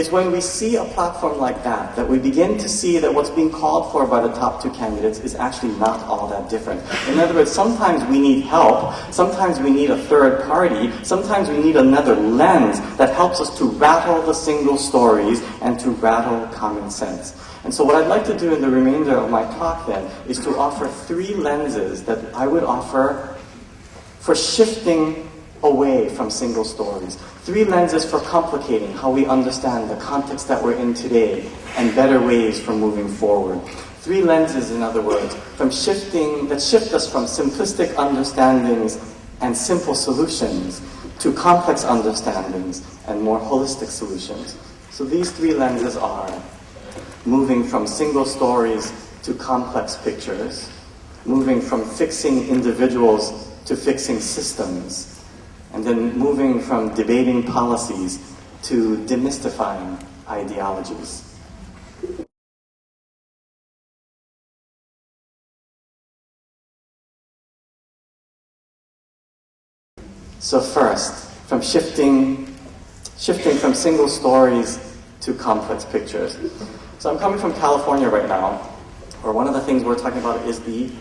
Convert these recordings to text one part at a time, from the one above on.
It's when we see a platform like that, that we begin to see that what's being called for by the top 2 candidates is actually not all that different. In other words, sometimes we need help, sometimes we need a third party, sometimes we need another lens that helps us to rattle the single stories and to rattle common sense. And so what I'd like to do in the remainder of my talk then is to offer 3 lenses that I would offer for shifting away from single stories. 3 lenses for complicating how we understand the context that we're in today and better ways for moving forward. 3 lenses, in other words, that shift us from simplistic understandings and simple solutions to complex understandings and more holistic solutions. So these 3 lenses are moving from single stories to complex pictures, moving from fixing individuals to fixing systems, and then moving from debating policies to demystifying ideologies. So first, from shifting from single stories to complex pictures. So I'm coming from California right now, where one of the things we're talking about is the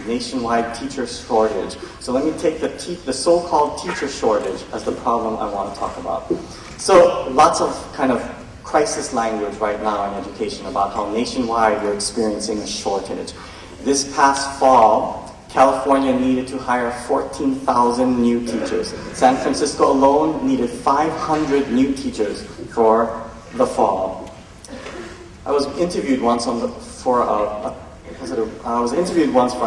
nationwide teacher shortage. So let me take the so-called teacher shortage as the problem I want to talk about. So lots of kind of crisis language right now in education about how nationwide we're experiencing a shortage. This past fall, California needed to hire 14,000 new teachers. San Francisco alone needed 500 new teachers for the fall. I was interviewed once for I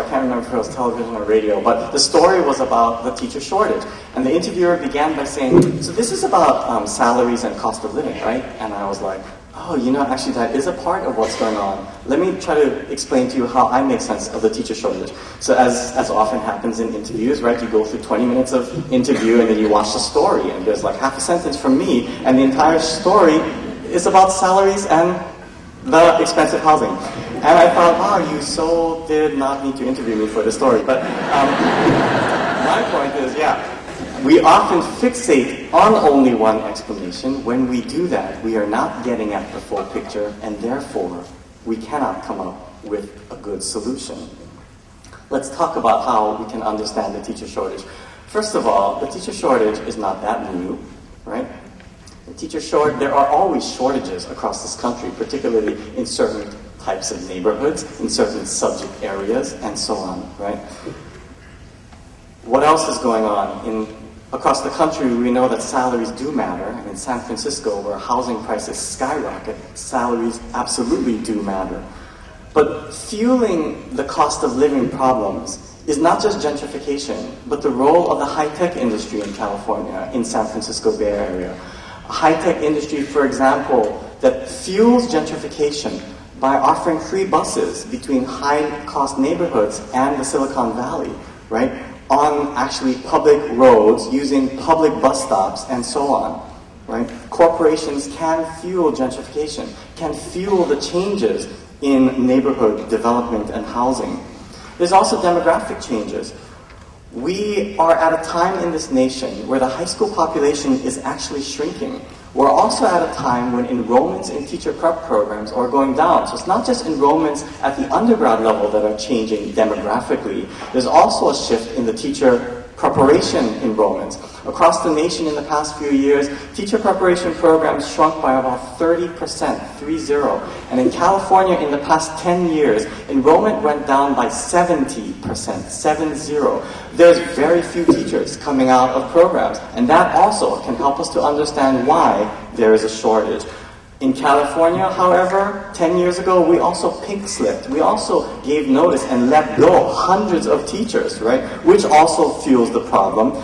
can't remember if it was television or radio, but the story was about the teacher shortage. And the interviewer began by saying, so this is about salaries and cost of living, right? And I was like, oh, actually that is a part of what's going on. Let me try to explain to you how I make sense of the teacher shortage. So as often happens in interviews, right, you go through 20 minutes of interview and then you watch the story and there's like half a sentence from me and the entire story is about salaries and the expensive housing. And I thought, wow, you so did not need to interview me for this story. But my point is, we often fixate on only one explanation. When we do that, we are not getting at the full picture, and therefore, we cannot come up with a good solution. Let's talk about how we can understand the teacher shortage. First of all, the teacher shortage is not that new, right? There are always shortages across this country, particularly in certain types of neighborhoods, in certain subject areas, and so on, right? What else is going on? Across the country, we know that salaries do matter. In San Francisco, where housing prices skyrocket, salaries absolutely do matter. But fueling the cost of living problems is not just gentrification, but the role of the high-tech industry in California, in San Francisco Bay Area. A high-tech industry, for example, that fuels gentrification by offering free buses between high-cost neighborhoods and the Silicon Valley, right? On actually public roads, using public bus stops, and so on, right? Corporations can fuel gentrification, can fuel the changes in neighborhood development and housing. There's also demographic changes. We are at a time in this nation where the high school population is actually shrinking. We're also at a time when enrollments in teacher prep programs are going down. So it's not just enrollments at the undergrad level that are changing demographically. There's also a shift in the teacher preparation enrollments. Across the nation in the past few years, teacher preparation programs shrunk by about 30%, 30. And in California in the past 10 years, enrollment went down by 70%, 70. There's very few teachers coming out of programs, and that also can help us to understand why there is a shortage. In California, however, 10 years ago, we also pink-slipped. We also gave notice and let go hundreds of teachers, right? Which also fuels the problem.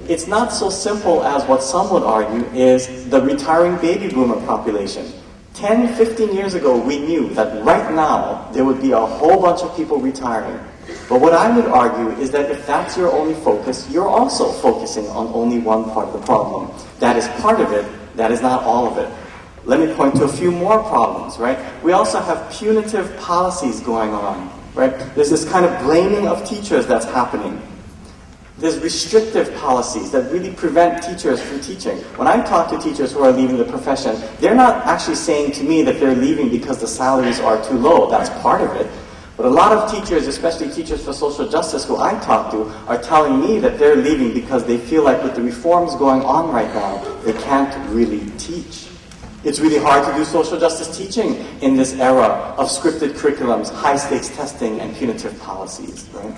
It's not so simple as what some would argue is the retiring baby boomer population. 10, 15 years ago, we knew that right now, there would be a whole bunch of people retiring. But what I would argue is that if that's your only focus, you're also focusing on only one part of the problem. That is part of it, that is not all of it. Let me point to a few more problems, right? We also have punitive policies going on, right? There's this kind of blaming of teachers that's happening. There's restrictive policies that really prevent teachers from teaching. When I talk to teachers who are leaving the profession, they're not actually saying to me that they're leaving because the salaries are too low. That's part of it. But a lot of teachers, especially teachers for social justice who I talk to, are telling me that they're leaving because they feel like with the reforms going on right now, they can't really teach. It's really hard to do social justice teaching in this era of scripted curriculums, high-stakes testing, and punitive policies, right?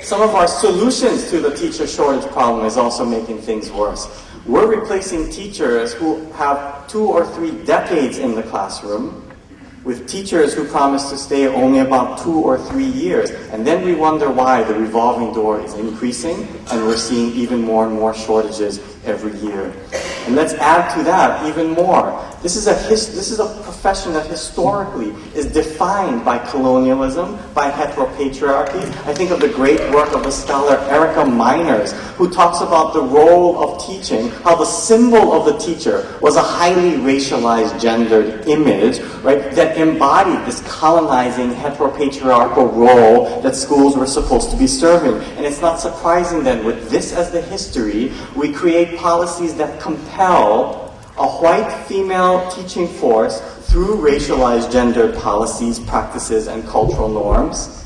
Some of our solutions to the teacher shortage problem is also making things worse. We're replacing teachers who have 2 or 3 decades in the classroom with teachers who promise to stay only about 2 or 3 years. And then we wonder why the revolving door is increasing and we're seeing even more and more shortages every year. And let's add to that even more. This is a profession that historically is defined by colonialism, by heteropatriarchy. I think of the great work of the scholar Erica Miners, who talks about the role of teaching, how the symbol of the teacher was a highly racialized, gendered image, right, that embodied this colonizing heteropatriarchal role that schools were supposed to be serving. And it's not surprising then, with this as the history, we create policies that compel a white female teaching force through racialized gendered policies, practices, and cultural norms.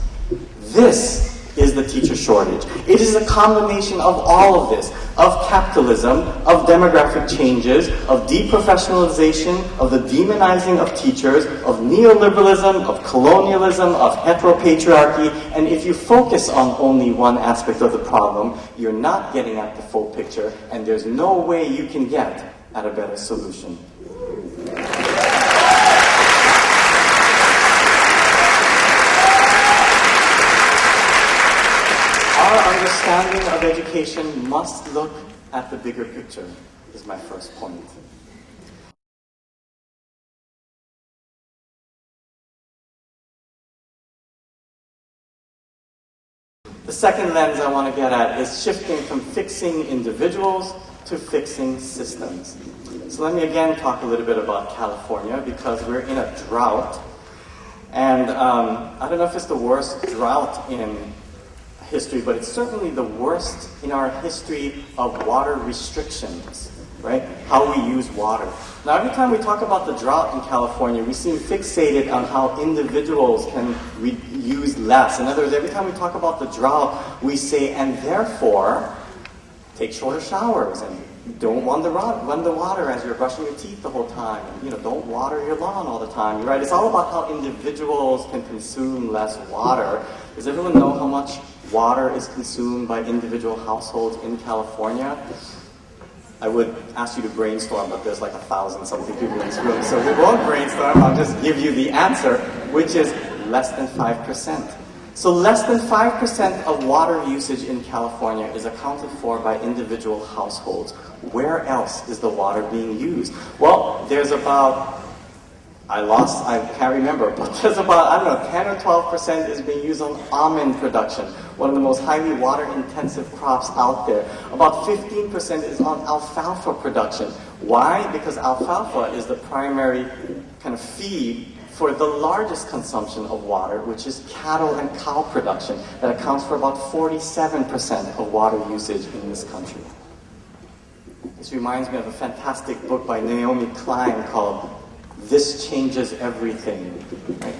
This is the teacher shortage. It is a combination of all of this, of capitalism, of demographic changes, of deprofessionalization, of the demonizing of teachers, of neoliberalism, of colonialism, of heteropatriarchy, and if you focus on only one aspect of the problem, you're not getting at the full picture, and there's no way you can get at a better solution. Our understanding of education must look at the bigger picture, is my first point. The second lens I want to get at is shifting from fixing individuals to fixing systems. So let me again talk a little bit about California, because we're in a drought. And I don't know if it's the worst drought in history, but it's certainly the worst in our history of water restrictions, right? How we use water. Now, every time we talk about the drought in California, we seem fixated on how individuals can use less. In other words, every time we talk about the drought, we say, and therefore, take shorter showers, and don't run the water as you're brushing your teeth the whole time. And, don't water your lawn all the time. Right? It's all about how individuals can consume less water. Does everyone know how much water is consumed by individual households in California? I would ask you to brainstorm, but there's like 1,000-something people in this room, so we won't brainstorm. I'll just give you the answer, which is less than 5%. So less than 5% of water usage in California is accounted for by individual households. Where else is the water being used? Well, there's about, I can't remember, but there's about, 10 or 12% is being used on almond production, one of the most highly water-intensive crops out there. About 15% is on alfalfa production. Why? Because alfalfa is the primary kind of feed for the largest consumption of water, which is cattle and cow production, that accounts for about 47% of water usage in this country. This reminds me of a fantastic book by Naomi Klein called This Changes Everything, right?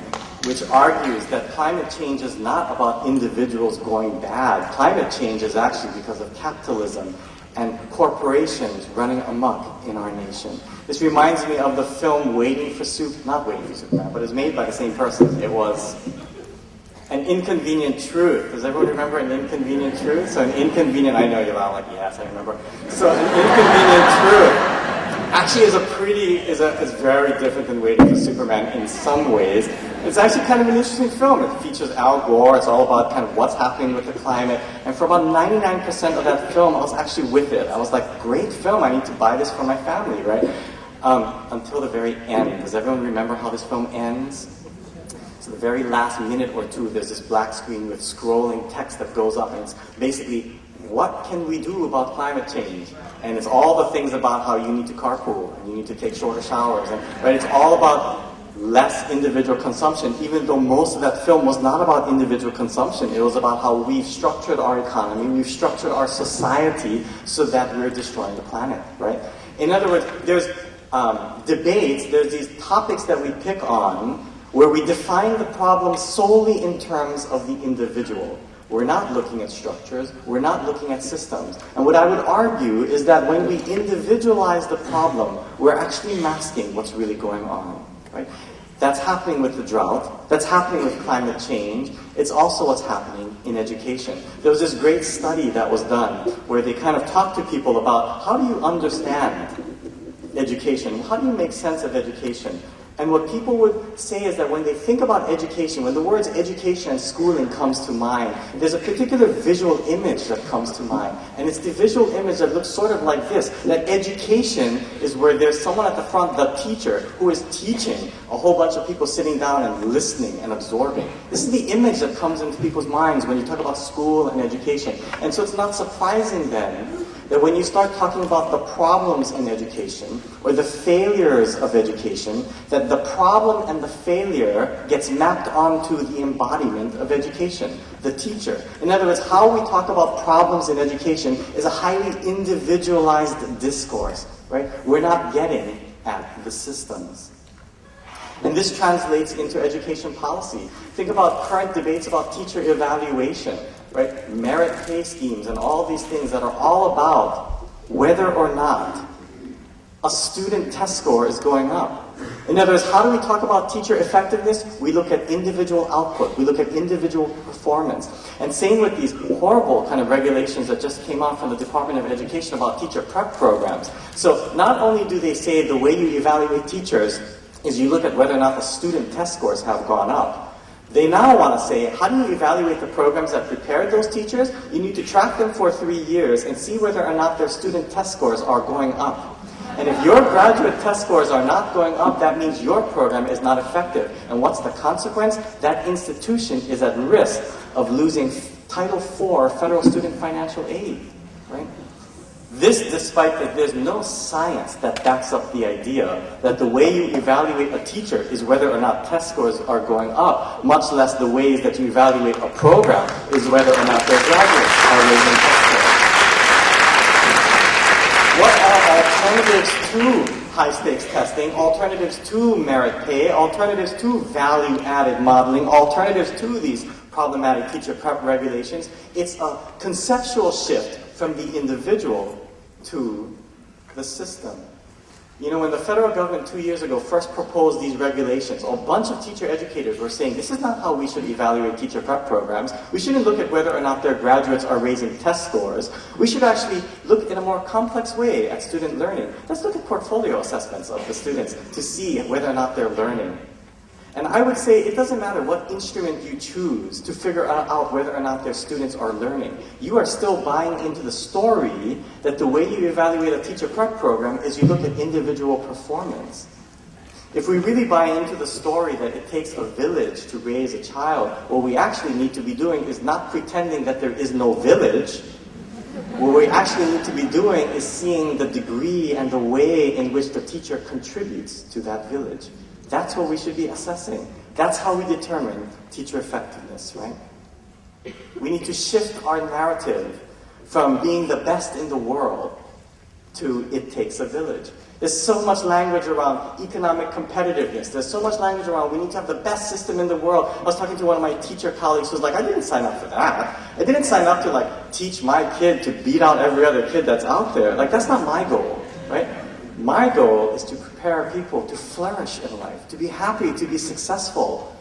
Which argues that climate change is not about individuals going bad. Climate change is actually because of capitalism and corporations running amok in our nation. This reminds me of the film not Waiting for Superman, but it was made by the same person. It was An Inconvenient Truth. Does everyone remember An Inconvenient Truth? So I know you're all like, yes, I remember. So An Inconvenient Truth actually is very different than Waiting for Superman in some ways. It's actually kind of an interesting film. It features Al Gore. It's all about kind of what's happening with the climate. And for about 99% of that film, I was actually with it. I was like, great film. I need to buy this for my family, right? Until the very end. Does everyone remember how this film ends? So the very last minute or two, there's this black screen with scrolling text that goes up, and it's basically, what can we do about climate change? And it's all the things about how you need to carpool, and you need to take shorter showers, and right? It's all about less individual consumption, even though most of that film was not about individual consumption. It was about how we've structured our economy, we've structured our society so that we're destroying the planet, right? In other words, there's debates, there's these topics that we pick on where we define the problem solely in terms of the individual. We're not looking at structures, we're not looking at systems. And what I would argue is that when we individualize the problem, we're actually masking what's really going on, right? That's happening with the drought, that's happening with climate change, it's also what's happening in education. There was this great study that was done where they kind of talked to people about how do you understand education, how do you make sense of education? And what people would say is that when they think about education, when the words education and schooling comes to mind, there's a particular visual image that comes to mind. And it's the visual image that looks sort of like this, that education is where there's someone at the front, the teacher, who is teaching a whole bunch of people sitting down and listening and absorbing. This is the image that comes into people's minds when you talk about school and education. And so it's not surprising then that when you start talking about the problems in education, or the failures of education, that the problem and the failure gets mapped onto the embodiment of education, the teacher. In other words, how we talk about problems in education is a highly individualized discourse, right? We're not getting at the systems. And this translates into education policy. Think about current debates about teacher evaluation, right? Merit pay schemes and all these things that are all about whether or not a student test score is going up. In other words, how do we talk about teacher effectiveness? We look at individual output. We look at individual performance. And same with these horrible kind of regulations that just came out from the Department of Education about teacher prep programs. So not only do they say the way you evaluate teachers is you look at whether or not the student test scores have gone up. They now want to say, how do you evaluate the programs that prepared those teachers? You need to track them for 3 years and see whether or not their student test scores are going up. And if your graduate test scores are not going up, that means your program is not effective. And what's the consequence? That institution is at risk of losing Title IV federal student financial aid, right? This despite that there's no science that backs up the idea that the way you evaluate a teacher is whether or not test scores are going up, much less the ways that you evaluate a program is whether or not their graduates are raising test scores. What are alternatives to high-stakes testing, alternatives to merit pay, alternatives to value-added modeling, alternatives to these problematic teacher prep regulations? It's a conceptual shift from the individual to the system. You know, when the federal government 2 years ago first proposed these regulations, a bunch of teacher educators were saying, this is not how we should evaluate teacher prep programs. We shouldn't look at whether or not their graduates are raising test scores. We should actually look in a more complex way at student learning. Let's look at portfolio assessments of the students to see whether or not they're learning. And I would say it doesn't matter what instrument you choose to figure out whether or not their students are learning. You are still buying into the story that the way you evaluate a teacher prep program is you look at individual performance. If we really buy into the story that it takes a village to raise a child, what we actually need to be doing is not pretending that there is no village. What we actually need to be doing is seeing the degree and the way in which the teacher contributes to that village. That's what we should be assessing. That's how we determine teacher effectiveness, right? We need to shift our narrative from being the best in the world to it takes a village. There's so much language around economic competitiveness. There's so much language around we need to have the best system in the world. I was talking to one of my teacher colleagues who was like, I didn't sign up for that. I didn't sign up to like teach my kid to beat out every other kid that's out there. Like, that's not my goal, right? My goal is to prepare people to flourish in life, to be happy, to be successful.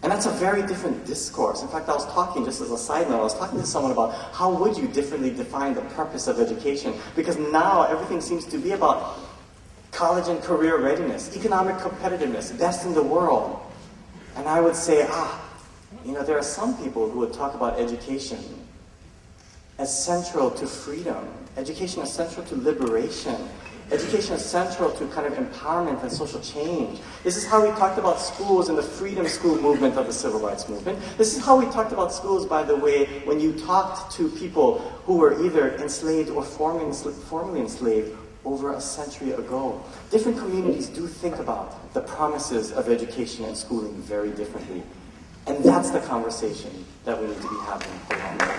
And that's a very different discourse. In fact, I was talking, just as a side note, I was talking to someone about how would you differently define the purpose of education? Because now everything seems to be about college and career readiness, economic competitiveness, best in the world. And I would say, there are some people who would talk about education as central to freedom. Education is central to liberation. Education is central to kind of empowerment and social change. This is how we talked about schools in the freedom school movement of the civil rights movement. This is how we talked about schools, by the way, when you talked to people who were either enslaved or formerly enslaved, over a century ago. Different communities do think about the promises of education and schooling very differently. And that's the conversation that we need to be having along the way.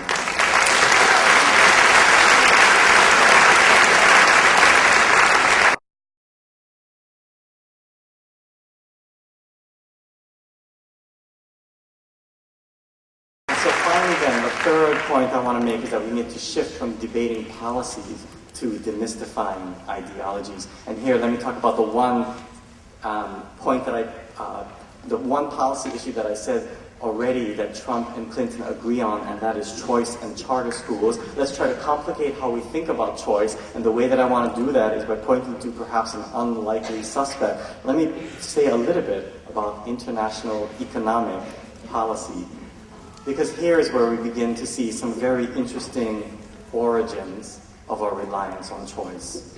So finally then, the third point I want to make is that we need to shift from debating policies to demystifying ideologies. And here, let me talk about the one the one policy issue that I said already that Trump and Clinton agree on, and that is choice and charter schools. Let's try to complicate how we think about choice, and the way that I want to do that is by pointing to perhaps an unlikely suspect. Let me say a little bit about international economic policy, because here is where we begin to see some very interesting origins of our reliance on choice.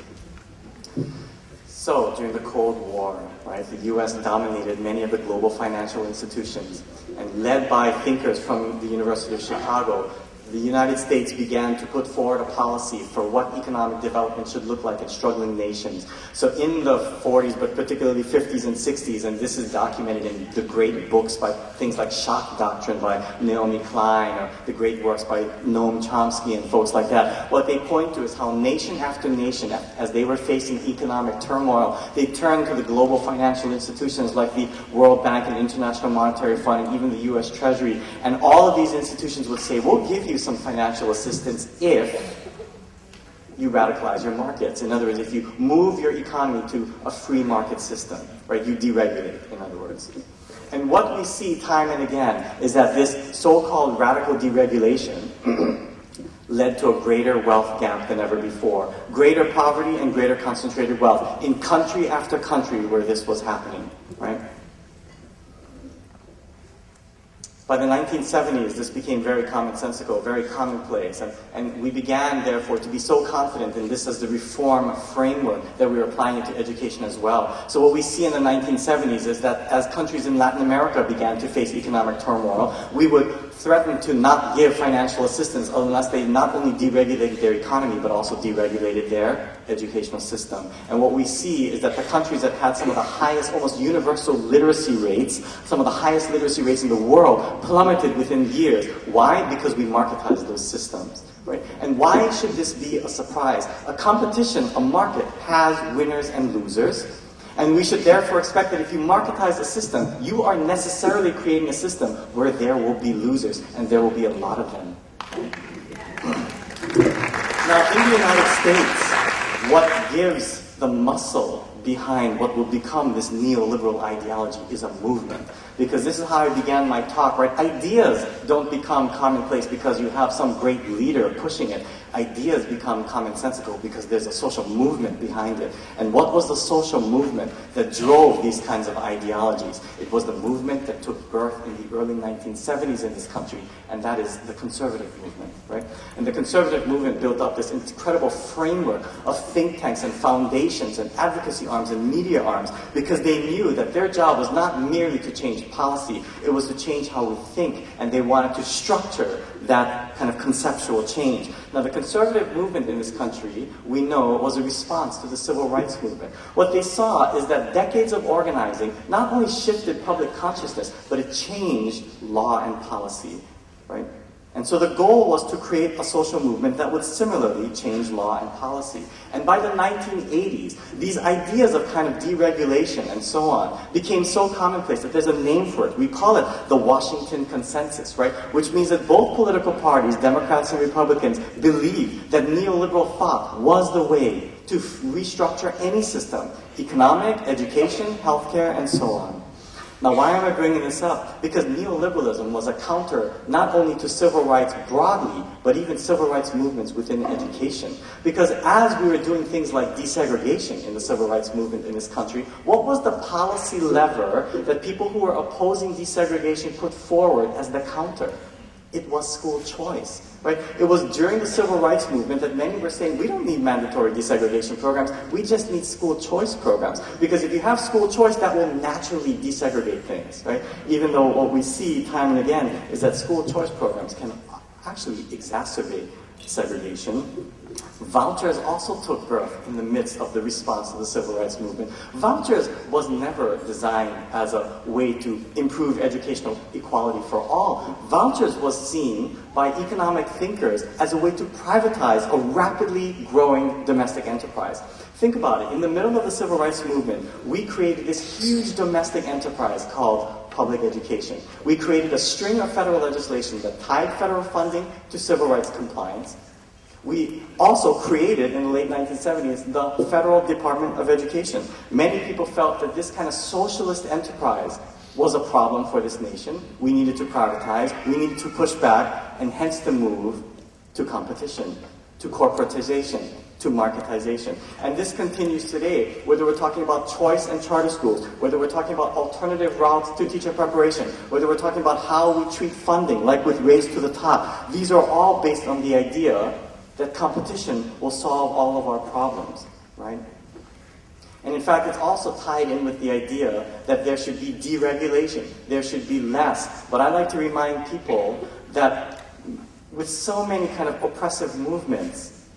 So, during the Cold War, right, the US dominated many of the global financial institutions, and led by thinkers from the University of Chicago, the United States began to put forward a policy for what economic development should look like in struggling nations. So in the 40s, but particularly 50s and 60s, and this is documented in the great books by things like Shock Doctrine by Naomi Klein, or the great works by Noam Chomsky and folks like that, what they point to is how nation after nation, as they were facing economic turmoil, they turned to the global financial institutions like the World Bank and International Monetary Fund and even the US Treasury, and all of these institutions would say, we'll give you some financial assistance if you radicalize your markets. In other words, if you move your economy to a free market system, right? You deregulate, in other words. And what we see time and again is that this so-called radical deregulation led to a greater wealth gap than ever before. Greater poverty and greater concentrated wealth in country after country where this was happening, right? By the 1970s, this became very commonsensical, very commonplace, and we began, therefore, to be so confident in this as the reform framework that we were applying it to education as well. So what we see in the 1970s is that as countries in Latin America began to face economic turmoil, we would threaten to not give financial assistance unless they not only deregulated their economy, but also deregulated their educational system. And what we see is that the countries that had some of the highest, almost universal literacy rates, some of the highest literacy rates in the world, plummeted within years. Why? Because we marketized those systems, right? And why should this be a surprise? A competition, a market, has winners and losers. And we should therefore expect that if you marketize a system, you are necessarily creating a system where there will be losers, and there will be a lot of them. Now, in the United States, what gives the muscle behind what will become this neoliberal ideology is a movement. Because this is how I began my talk, right? Ideas don't become commonplace because you have some great leader pushing it. Ideas become commonsensical because there's a social movement behind it. And what was the social movement that drove these kinds of ideologies? It was the movement that took birth in the early 1970s in this country, and that is the conservative movement, right? And the conservative movement built up this incredible framework of think tanks and foundations and advocacy arms and media arms, because they knew that their job was not merely to change policy, it was to change how we think, and they wanted to structure that kind of conceptual change. Now, the conservative movement in this country, we know, was a response to the civil rights movement. What they saw is that decades of organizing not only shifted public consciousness, but it changed law and policy, right? And so the goal was to create a social movement that would similarly change law and policy. And by the 1980s, these ideas of kind of deregulation and so on became so commonplace that there's a name for it. We call it the Washington Consensus, right? Which means that both political parties, Democrats and Republicans, believed that neoliberal thought was the way to restructure any system, economic, education, healthcare, and so on. Now, why am I bringing this up? Because neoliberalism was a counter not only to civil rights broadly, but even civil rights movements within education. Because as we were doing things like desegregation in the civil rights movement in this country, what was the policy lever that people who were opposing desegregation put forward as the counter? It was school choice, right? It was during the civil rights movement that many were saying, we don't need mandatory desegregation programs, we just need school choice programs. Because if you have school choice, that will naturally desegregate things, right? Even though what we see time and again is that school choice programs can actually exacerbate segregation. Vouchers also took birth in the midst of the response to the civil rights movement. Vouchers was never designed as a way to improve educational equality for all. Vouchers was seen by economic thinkers as a way to privatize a rapidly growing domestic enterprise. Think about it. In the middle of the civil rights movement, we created this huge domestic enterprise called public education. We created a string of federal legislation that tied federal funding to civil rights compliance. We also created, in the late 1970s, the Federal Department of Education. Many people felt that this kind of socialist enterprise was a problem for this nation. We needed to privatize, we needed to push back, and hence the move to competition, to corporatization, to marketization. And this continues today, whether we're talking about choice and charter schools, whether we're talking about alternative routes to teacher preparation, whether we're talking about how we treat funding, like with Race to the Top. These are all based on the idea that competition will solve all of our problems, right? And in fact, it's also tied in with the idea that there should be deregulation, there should be less. But I like to remind people that with so many kind of oppressive movements,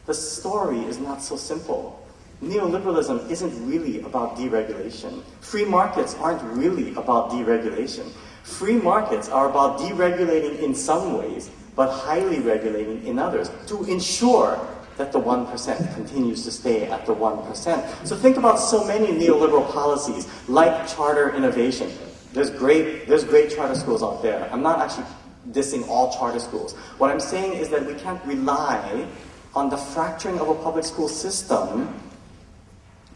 the story is not so simple. Neoliberalism isn't really about deregulation. Free markets aren't really about deregulation. Free markets are about deregulating in some ways, but highly regulating in others to ensure that the 1% continues to stay at the 1%. So think about so many neoliberal policies like charter innovation. There's great charter schools out there. I'm not actually dissing all charter schools. What I'm saying is that we can't rely on the fracturing of a public school system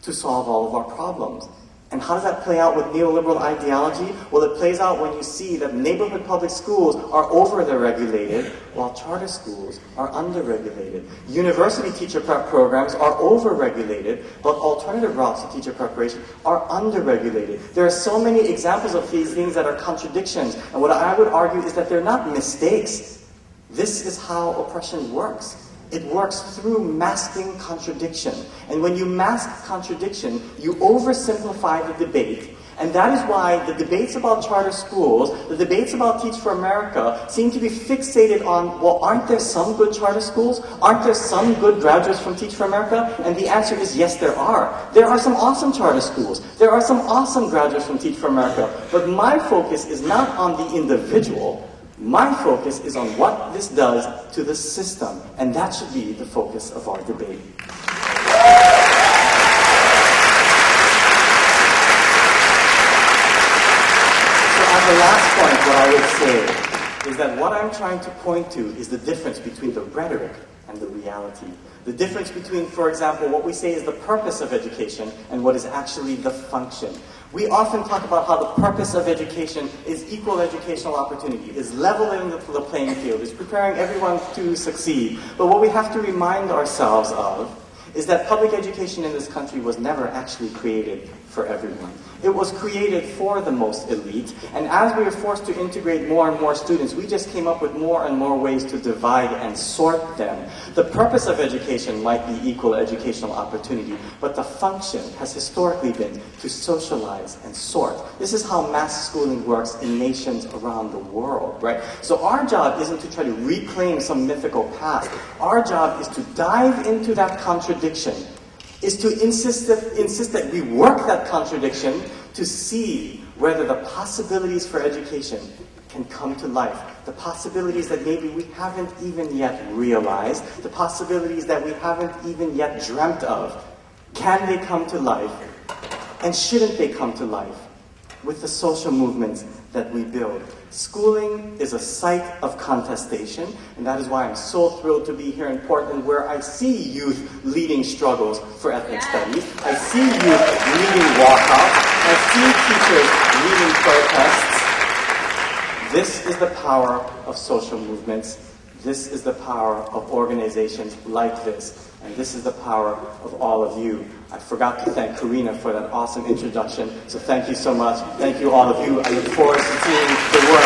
to solve all of our problems. And how does that play out with neoliberal ideology? Well, it plays out when you see that neighborhood public schools are over-regulated, while charter schools are under-regulated. University teacher prep programs are over-regulated, but alternative routes to teacher preparation are under-regulated. There are so many examples of these things that are contradictions, and what I would argue is that they're not mistakes. This is how oppression works. It works through masking contradiction. And when you mask contradiction, you oversimplify the debate. And that is why the debates about charter schools, the debates about Teach for America, seem to be fixated on, well, aren't there some good charter schools? Aren't there some good graduates from Teach for America? And the answer is yes, there are. There are some awesome charter schools. There are some awesome graduates from Teach for America. But my focus is not on the individual. My focus is on what this does to the system, and that should be the focus of our debate. So as the last point, what I would say is that what I'm trying to point to is the difference between the rhetoric and the reality. The difference between, for example, what we say is the purpose of education and what is actually the function. We often talk about how the purpose of education is equal educational opportunity, is leveling the playing field, is preparing everyone to succeed. But what we have to remind ourselves of is that public education in this country was never actually created for everyone. It was created for the most elite, and as we were forced to integrate more and more students, we just came up with more and more ways to divide and sort them. The purpose of education might be equal educational opportunity, but the function has historically been to socialize and sort. This is how mass schooling works in nations around the world, right? So our job isn't to try to reclaim some mythical past. Our job is to dive into that contradiction, is to insist that we work that contradiction to see whether the possibilities for education can come to life. The possibilities that maybe we haven't even yet realized, the possibilities that we haven't even yet dreamt of, can they come to life? And shouldn't they come to life with the social movements that we build? Schooling is a site of contestation, and that is why I'm so thrilled to be here in Portland, where I see youth leading struggles for ethnic studies. I see youth leading walkouts. I see teachers leading protests. This is the power of social movements. This is the power of organizations like this. And this is the power of all of you. I forgot to thank Karina for that awesome introduction. So thank you so much. Thank you, all of you. I look forward to seeing the work